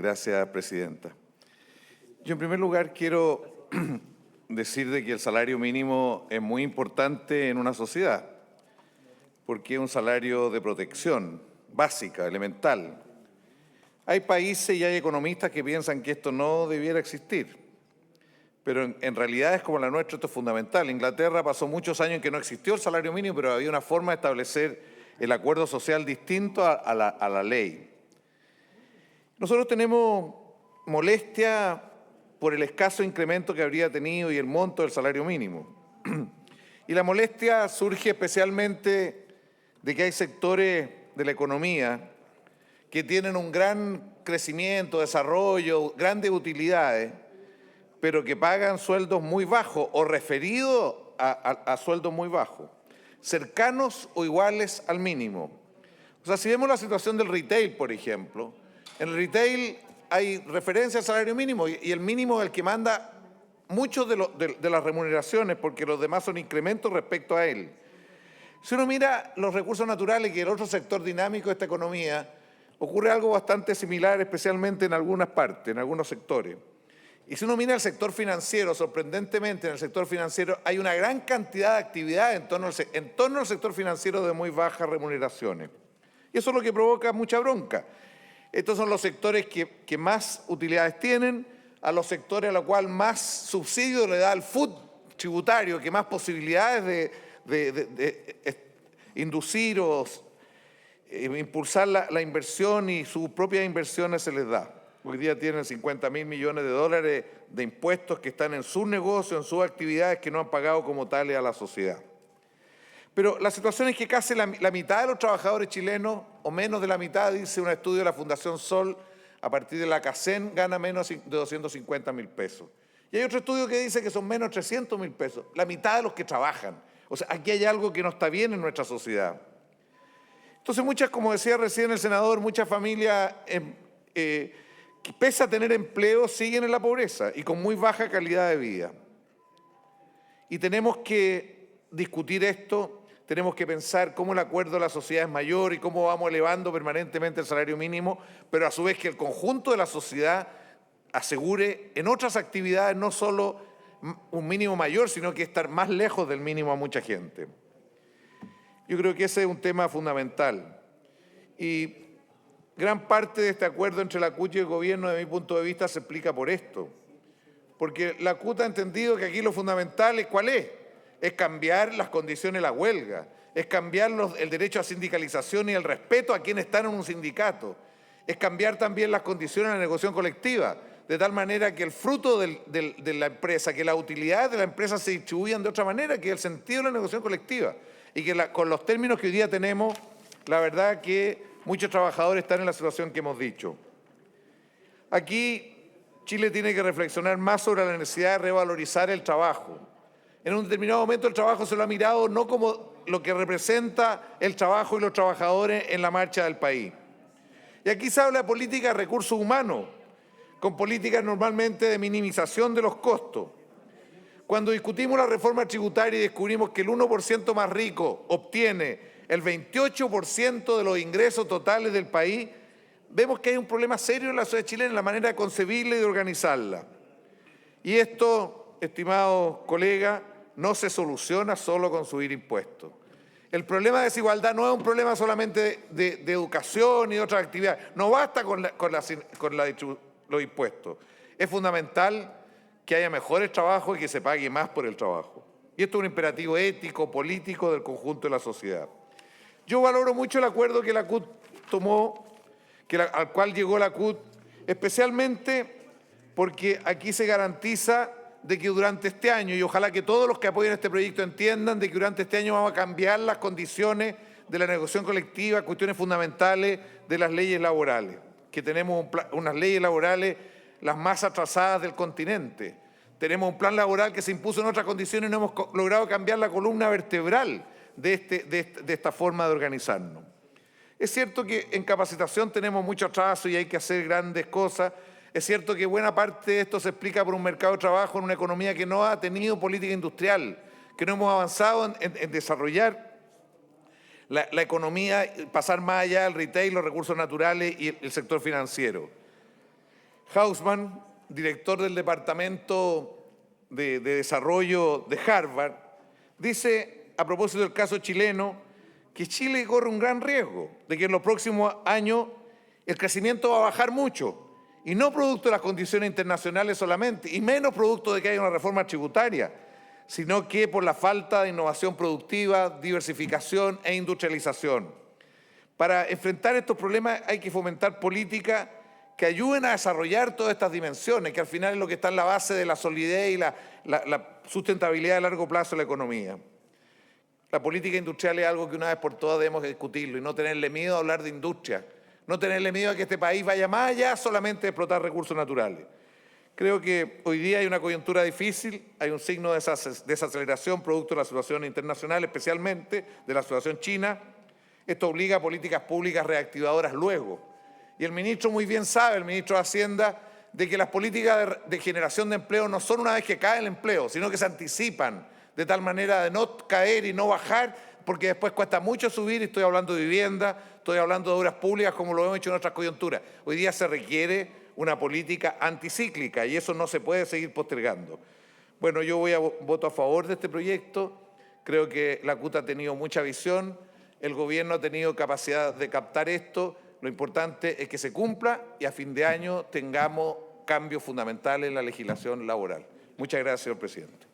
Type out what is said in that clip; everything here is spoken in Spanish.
Gracias, presidenta. Yo, en primer lugar, quiero decir de que el salario mínimo es muy importante en una sociedad, porque es un salario de protección básica, elemental. Hay países y hay economistas que piensan que esto no debiera existir, pero en realidad es como la nuestra, esto es fundamental. Inglaterra pasó muchos años en que no existió el salario mínimo, pero había una forma de establecer el acuerdo social distinto a la ley. Nosotros tenemos molestia por el escaso incremento que habría tenido y el monto del salario mínimo. Y la molestia surge especialmente de que hay sectores de la economía que tienen un gran crecimiento, desarrollo, grandes utilidades, pero que pagan sueldos muy bajos o referidos a sueldos muy bajos, cercanos o iguales al mínimo. O sea, si vemos la situación del retail, por ejemplo, en el retail hay referencia al salario mínimo y el mínimo es el que manda muchos de las remuneraciones, porque los demás son incrementos respecto a él. Si uno mira los recursos naturales, que es el otro sector dinámico de esta economía, ocurre algo bastante similar, especialmente en algunas partes, en algunos sectores. Y si uno mira el sector financiero, sorprendentemente en el sector financiero hay una gran cantidad de actividad en torno al sector financiero de muy bajas remuneraciones. Y eso es lo que provoca mucha bronca. Estos son los sectores que más utilidades tienen, a los sectores a los cuales más subsidio le da el FUT tributario, que más posibilidades de inducir o impulsar la inversión y sus propias inversiones se les da. Hoy día tienen 50.000 millones de dólares de impuestos que están en sus negocios, en sus actividades, que no han pagado como tales a la sociedad. Pero la situación es que casi la mitad de los trabajadores chilenos, o menos de la mitad, dice un estudio de la Fundación Sol, a partir de la CACEN, gana menos de 250.000 pesos. Y hay otro estudio que dice que son menos de 300.000 pesos, la mitad de los que trabajan. O sea, aquí hay algo que no está bien en nuestra sociedad. Entonces, como decía recién el senador, muchas familias, que pese a tener empleo, siguen en la pobreza y con muy baja calidad de vida. Y tenemos que discutir esto. Tenemos que pensar cómo el acuerdo de la sociedad es mayor y cómo vamos elevando permanentemente el salario mínimo, pero a su vez que el conjunto de la sociedad asegure en otras actividades no solo un mínimo mayor, sino que estar más lejos del mínimo a mucha gente. Yo creo que ese es un tema fundamental. Y gran parte de este acuerdo entre la CUT y el gobierno, desde mi punto de vista, se explica por esto. Porque la CUT ha entendido que aquí lo fundamental es ¿cuál es? Es cambiar las condiciones de la huelga, es cambiar el derecho a sindicalización y el respeto a quienes están en un sindicato, es cambiar también las condiciones de la negociación colectiva, de tal manera que el fruto de la empresa, que las utilidades de la empresa se distribuyan de otra manera, que es el sentido de la negociación colectiva, y que con los términos que hoy día tenemos, la verdad que muchos trabajadores están en la situación que hemos dicho. Aquí Chile tiene que reflexionar más sobre la necesidad de revalorizar el trabajo. En un determinado momento el trabajo se lo ha mirado no como lo que representa el trabajo y los trabajadores en la marcha del país. Y aquí se habla de política de recursos humanos, con políticas normalmente de minimización de los costos. Cuando discutimos la reforma tributaria y descubrimos que el 1% más rico obtiene el 28% de los ingresos totales del país, vemos que hay un problema serio en la sociedad chilena, en la manera de concebirla y de organizarla. Y esto, estimados colegas, no se soluciona solo con subir impuestos. El problema de desigualdad no es un problema solamente de educación y de otras actividades. No basta con los impuestos. Es fundamental que haya mejores trabajos y que se pague más por el trabajo. Y esto es un imperativo ético, político del conjunto de la sociedad. Yo valoro mucho el acuerdo que la CUT tomó, al cual llegó la CUT, especialmente porque aquí se garantiza de que durante este año, y ojalá que todos los que apoyen este proyecto entiendan de que durante este año vamos a cambiar las condiciones de la negociación colectiva, cuestiones fundamentales de las leyes laborales, que tenemos unas leyes laborales las más atrasadas del continente. Tenemos un plan laboral que se impuso en otras condiciones y no hemos logrado cambiar la columna vertebral de esta forma de organizarnos. Es cierto que en capacitación tenemos mucho atraso y hay que hacer grandes cosas. Es cierto que buena parte de esto se explica por un mercado de trabajo en una economía que no ha tenido política industrial, que no hemos avanzado en desarrollar la economía, pasar más allá del retail, los recursos naturales y el sector financiero. Hausman, director del Departamento de Desarrollo de Harvard, dice a propósito del caso chileno que Chile corre un gran riesgo de que en los próximos años el crecimiento va a bajar mucho, y no producto de las condiciones internacionales solamente, y menos producto de que haya una reforma tributaria, sino que por la falta de innovación productiva, diversificación e industrialización. Para enfrentar estos problemas hay que fomentar políticas que ayuden a desarrollar todas estas dimensiones, que al final es lo que está en la base de la solidez y la sustentabilidad a largo plazo de la economía. La política industrial es algo que una vez por todas debemos discutirlo y no tenerle miedo a hablar de industria, no tenerle miedo a que este país vaya más allá solamente de explotar recursos naturales. Creo que hoy día hay una coyuntura difícil, hay un signo de desaceleración producto de la situación internacional, especialmente de la situación china. Esto obliga a políticas públicas reactivadoras luego. Y el ministro muy bien sabe, el ministro de Hacienda, de que las políticas de generación de empleo no son una vez que cae el empleo, sino que se anticipan de tal manera de no caer y no bajar, porque después cuesta mucho subir, y estoy hablando de vivienda, estoy hablando de obras públicas como lo hemos hecho en otras coyunturas. Hoy día se requiere una política anticíclica y eso no se puede seguir postergando. Bueno, yo voto a favor de este proyecto, creo que la CUT ha tenido mucha visión, el gobierno ha tenido capacidad de captar esto, lo importante es que se cumpla y a fin de año tengamos cambios fundamentales en la legislación laboral. Muchas gracias, señor presidente.